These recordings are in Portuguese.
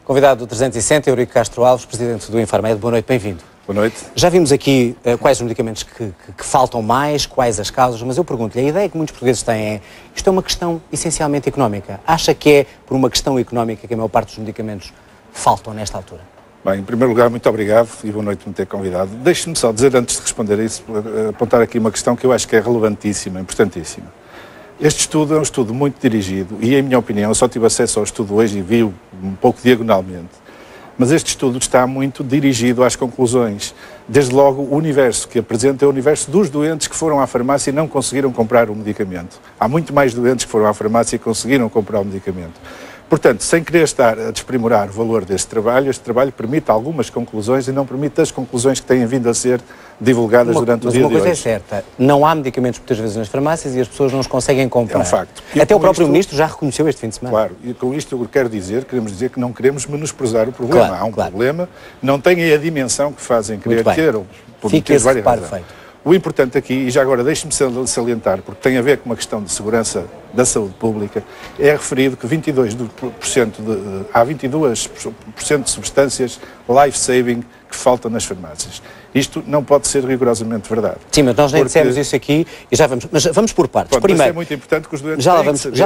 Convidado do 360, Eurico Castro Alves, presidente do Infarmed. Boa noite, bem-vindo. Boa noite. Já vimos aqui quais os medicamentos que faltam mais, quais as causas, mas eu pergunto-lhe, a ideia que muitos portugueses têm é, isto é uma questão essencialmente económica. Acha que é por uma questão económica que a maior parte dos medicamentos faltam nesta altura? Bem, em primeiro lugar, muito obrigado e boa noite por me ter convidado. Deixe-me só dizer, antes de responder a isso, apontar aqui uma questão que eu acho que é relevantíssima, importantíssima. Este estudo é um estudo muito dirigido e, em minha opinião, eu só tive acesso ao estudo hoje e vi-o um pouco diagonalmente. Mas este estudo está muito dirigido às conclusões. Desde logo, o universo que apresenta é o universo dos doentes que foram à farmácia e não conseguiram comprar o medicamento. Há muito mais doentes que foram à farmácia e conseguiram comprar o medicamento. Portanto, sem querer estar a desprimorar o valor deste trabalho, este trabalho permite algumas conclusões e não permite as conclusões que têm vindo a ser divulgadas durante o dia de hoje. Mas uma coisa é certa, não há medicamentos muitas vezes nas farmácias e as pessoas não os conseguem comprar. É um facto. Até o próprio Ministro já reconheceu este fim de semana. Claro, e com isto eu queremos dizer que não queremos menosprezar o problema. Claro, há um problema, não tem a dimensão que fazem querer ter, ou por Fica esse várias reparo razões. feito. O importante aqui, e já agora deixe-me salientar, porque tem a ver com uma questão de segurança da saúde pública, é referido que há 22% de substâncias life-saving que faltam nas farmácias. Isto não pode ser rigorosamente verdade. Sim, mas nós nem dissemos isso aqui e já vamos. Mas vamos por partes. Pronto, primeiro, é muito importante que os doentes já lá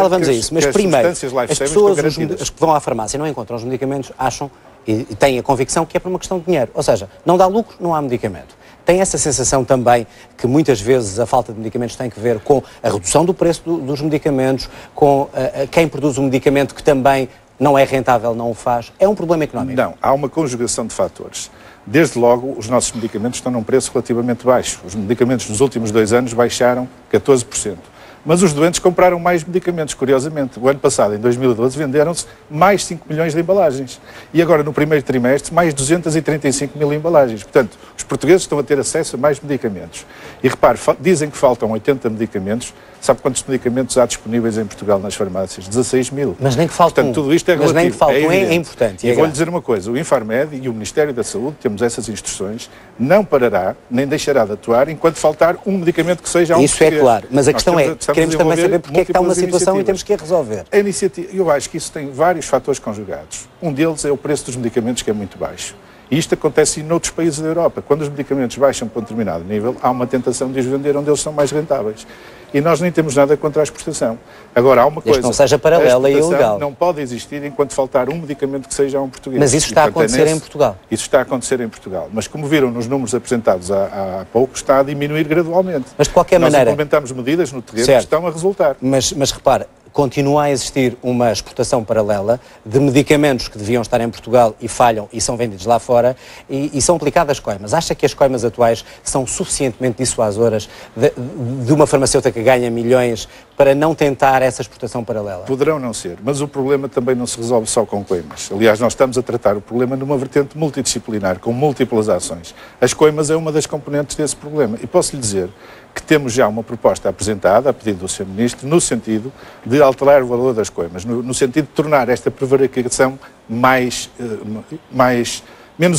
vamos a isso. Mas primeiro, as pessoas as que vão à farmácia e não encontram os medicamentos acham e têm a convicção que é por uma questão de dinheiro. Ou seja, não dá lucro, não há medicamento. Tem essa sensação também que muitas vezes a falta de medicamentos tem que ver com a redução do preço dos medicamentos, com quem produz o medicamento que também não é rentável, não o faz. É um problema económico? Não, há uma conjugação de fatores. Desde logo, os nossos medicamentos estão num preço relativamente baixo. Os medicamentos nos últimos 2 anos baixaram 14%. Mas os doentes compraram mais medicamentos, curiosamente. O ano passado, em 2012, venderam-se mais 5 milhões de embalagens. E agora, no primeiro trimestre, mais 235 mil embalagens. Portanto, os portugueses estão a ter acesso a mais medicamentos. E repare, dizem que faltam 80 medicamentos. Sabe quantos medicamentos há disponíveis em Portugal nas farmácias? 16 mil. Mas nem que faltam. Portanto, tudo isto é relativo. Mas nem que faltam é importante. E vou-lhe dizer uma coisa, o Infarmed e o Ministério da Saúde, temos essas instruções, não parará, nem deixará de atuar enquanto faltar um medicamento que seja um Isso é claro, mas a questão é, queremos também saber porque é que está uma situação e temos que a resolver. A iniciativa, eu acho que isso tem vários fatores conjugados. Um deles é o preço dos medicamentos, que é muito baixo. E isto acontece em outros países da Europa. Quando os medicamentos baixam para um determinado nível, há uma tentação de os vender onde eles são mais rentáveis. E nós nem temos nada contra a exportação. Agora, há uma coisa... Desde que não seja paralela e ilegal. Não pode existir enquanto faltar um medicamento que seja um português. Mas isso está a acontecer em Portugal. Isso está a acontecer em Portugal. Mas como viram nos números apresentados há pouco, está a diminuir gradualmente. Mas de qualquer maneira... Nós implementamos medidas no terreno que estão a resultar. Mas repare, continua a existir uma exportação paralela de medicamentos que deviam estar em Portugal e falham e são vendidos lá fora e são aplicadas coimas. Acha que as coimas atuais são suficientemente dissuasoras de uma farmacêutica que ganha milhões para não tentar essa exportação paralela? Poderão não ser, mas o problema também não se resolve só com coimas. Aliás, nós estamos a tratar o problema numa vertente multidisciplinar, com múltiplas ações. As coimas é uma das componentes desse problema. E posso lhe dizer que temos já uma proposta apresentada, a pedido do Sr. Ministro, no sentido de alterar o valor das coimas, no sentido de tornar esta prevaricação menos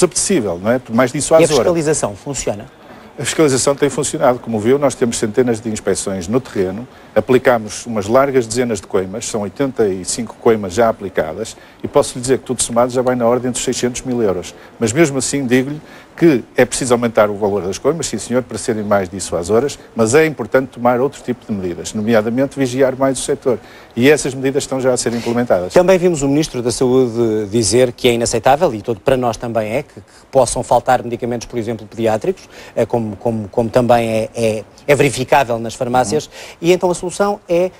apetecível, não é? Mais dissuasora. E a fiscalização funciona? A fiscalização tem funcionado. Como viu, nós temos centenas de inspeções no terreno, aplicámos umas largas dezenas de coimas, são 85 coimas já aplicadas, e posso lhe dizer que tudo somado já vai na ordem dos 600 mil euros. Mas mesmo assim digo-lhe que é preciso aumentar o valor das coimas, sim senhor, para serem mais dissuasoras, mas é importante tomar outro tipo de medidas, nomeadamente vigiar mais o setor. E essas medidas estão já a ser implementadas. Também vimos o Ministro da Saúde dizer que é inaceitável, e para nós também é, que possam faltar medicamentos, por exemplo, pediátricos, como também é verificável nas farmácias, e então a solução é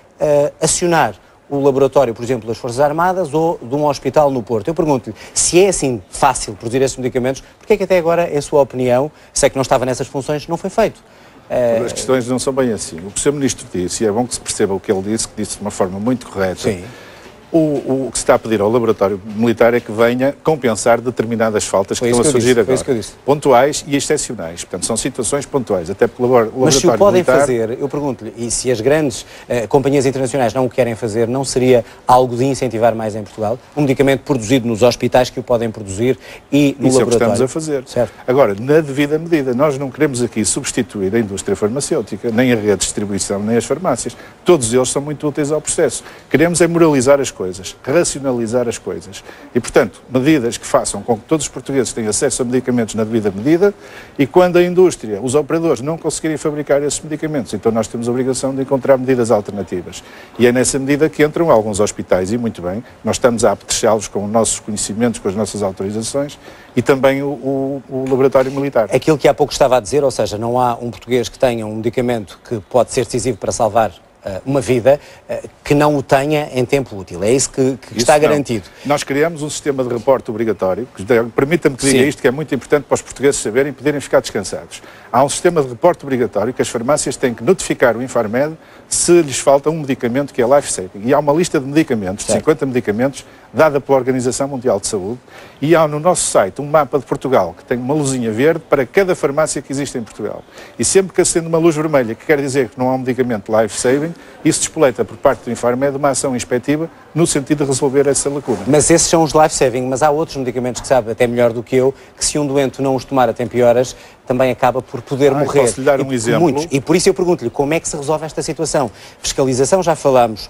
acionar o laboratório, por exemplo, das Forças Armadas ou de um hospital no Porto. Eu pergunto-lhe, se é assim fácil produzir esses medicamentos, porque é que até agora, em sua opinião, sei que não estava nessas funções, não foi feito? As questões não são bem assim. O que o Sr. Ministro disse, e é bom que se perceba o que ele disse, que disse de uma forma muito correta. Sim. O que se está a pedir ao laboratório militar é que venha compensar determinadas faltas que estão a surgir agora. Pontuais e excepcionais. Portanto, são situações pontuais. Até porque o laboratório militar... Mas se o podem fazer, eu pergunto-lhe, e se as grandes companhias internacionais não o querem fazer, não seria algo de incentivar mais em Portugal? Um medicamento produzido nos hospitais que o podem produzir e no laboratório? Isso é o que estamos a fazer. Certo. Agora, na devida medida, nós não queremos aqui substituir a indústria farmacêutica, nem a rede de distribuição, nem as farmácias. Todos eles são muito úteis ao processo. Queremos é moralizar as coisas. coisas, racionalizar as coisas. E, portanto, medidas que façam com que todos os portugueses tenham acesso a medicamentos na devida medida e quando a indústria, os operadores não conseguirem fabricar esses medicamentos, então nós temos a obrigação de encontrar medidas alternativas. E é nessa medida que entram alguns hospitais, e muito bem, nós estamos a apetrechá-los com os nossos conhecimentos, com as nossas autorizações, e também o laboratório militar. Aquilo que há pouco estava a dizer, ou seja, não há um português que tenha um medicamento que pode ser decisivo para salvar uma vida, que não o tenha em tempo útil. É isso que está garantido. Nós criamos um sistema de reporte obrigatório, permita-me que diga isto, que é muito importante para os portugueses saberem e poderem ficar descansados. Há um sistema de reporte obrigatório que as farmácias têm que notificar o Infarmed se lhes falta um medicamento que é life-saving. E há uma lista de medicamentos, de 50 medicamentos, dada pela Organização Mundial de Saúde, e há no nosso site um mapa de Portugal que tem uma luzinha verde para cada farmácia que existe em Portugal. E sempre que acende uma luz vermelha, que quer dizer que não há um medicamento life-saving, isso despoleta por parte do Infarmed uma ação inspectiva no sentido de resolver essa lacuna. Mas esses são os life-saving, mas há outros medicamentos que sabe até melhor do que eu, que se um doente não os tomar a tempo e horas, também acaba por poder morrer. Posso-lhe dar um exemplo? Muitos. E por isso eu pergunto-lhe, como é que se resolve esta situação? Fiscalização, já falamos,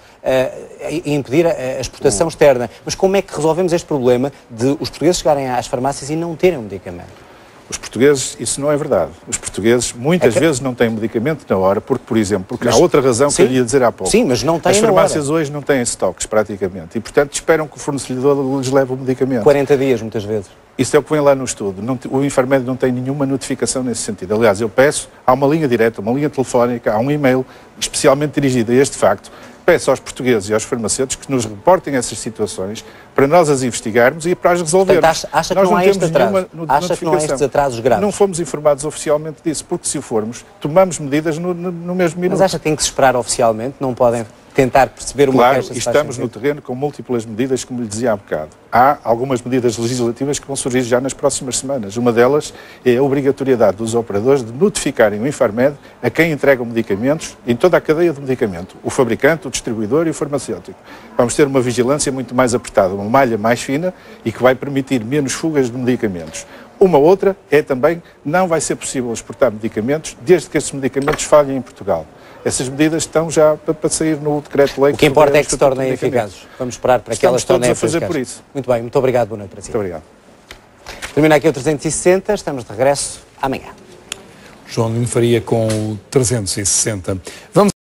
impedir a exportação externa, mas como é que resolvemos este problema de os portugueses chegarem às farmácias e não terem um medicamento? Os portugueses, isso não é verdade. Os portugueses muitas vezes não têm medicamento na hora, porque, por exemplo, porque há outra razão que eu ia dizer há pouco. Sim, mas não têm As farmácias hoje não têm estoques, praticamente, e, portanto, esperam que o fornecedor lhes leve o medicamento. 40 dias, muitas vezes. Isso é o que vem lá no estudo. O Infarmed não tem nenhuma notificação nesse sentido. Aliás, eu peço, há uma linha direta, uma linha telefónica, há um e-mail especialmente dirigido a este facto. Peço aos portugueses e aos farmacêuticos que nos reportem essas situações para nós as investigarmos e para as resolvermos. Portanto, acha que não há este atraso? Acha que não há estes atrasos graves? Não fomos informados oficialmente disso, porque se o formos, tomamos medidas no mesmo minuto. Mas acha que tem que se esperar oficialmente? Não podem tentar perceber uma queixa? Claro, estamos no terreno com múltiplas medidas, como lhe dizia há bocado. Há algumas medidas legislativas que vão surgir já nas próximas semanas. Uma delas é a obrigatoriedade dos operadores de notificarem o Infarmed a quem entregam medicamentos, em toda a cadeia de medicamento, o fabricante, o distribuidor e o farmacêutico. Vamos ter uma vigilância muito mais apertada, uma malha mais fina e que vai permitir menos fugas de medicamentos. Uma outra é também, não vai ser possível exportar medicamentos desde que esses medicamentos falhem em Portugal. Essas medidas estão já para sair no decreto-lei. O que importa é que se tornem eficazes. Vamos esperar para que elas se tornem eficazes. Estamos todos a fazer por isso. Muito bem, muito obrigado, boa noite para si. Muito obrigado. Termina aqui o 360, estamos de regresso amanhã. João Lino Faria com o 360. Vamos